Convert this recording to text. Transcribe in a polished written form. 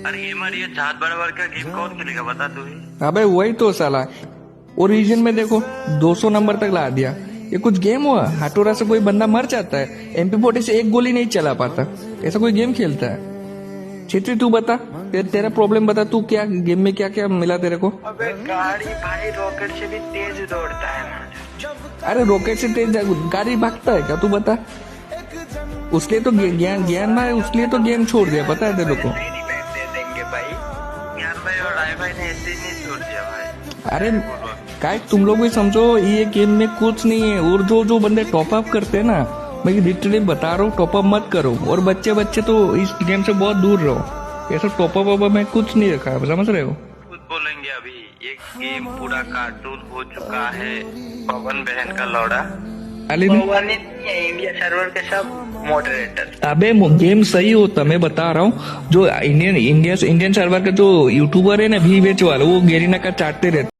अरे ये मारी, ये चाँद बराबर का गेम कौन खेलेगा बता तू ही। अबे वही तो साला। ओरिजिन में देखो 200 नंबर तक ला दिया। ये कुछ गेम हुआ? हाटोरा से कोई बंदा मर जाता है, MP40 से एक गोली नहीं चला पाता, ऐसा कोई गेम खेलता है? छेत्री तू बता, तेरा प्रॉब्लम बता, तू क्या गेम में क्या क्या मिला तेरे को? अबे गाड़ी भाई रॉकेट से भी तेज दौड़ता है ना। अरे रॉकेट से तेज गाड़ी भागता है क्या, तू बता? उसके लिए तो ज्ञान भाई, उसके लिए तो गेम छोड़ दिया, पता है तेरे को? नहीं दे देंगे भाई, ज्ञान भाई और राय भाई ने ऐसे ही नहीं छोड़ दिया भाई। अरे काय तुम लोग भी समझो, ये गेम में कुछ नहीं है। और जो बंदे टॉप अप करते हैं ना, मैं लिटरली बता रहा हूँ, टॉप अप मत करो। और बच्चे तो इस गेम से बहुत दूर रहो। ऐसा टॉप अप में कुछ नहीं रखा है, समझ रहे हो? कुछ बोलेंगे अभी, ये गेम पूरा कार्टून हो चुका है। पवन बहन का लौड़ा अली पवन इंडिया सर्वर के सब मॉडरेटर। अबे गेम सही होता, मैं बता रहा हूँ। जो इंडियन सर्वर का जो यूट्यूबर है ना, वी वेच वाला, वो गेरीना का चाटते रहते।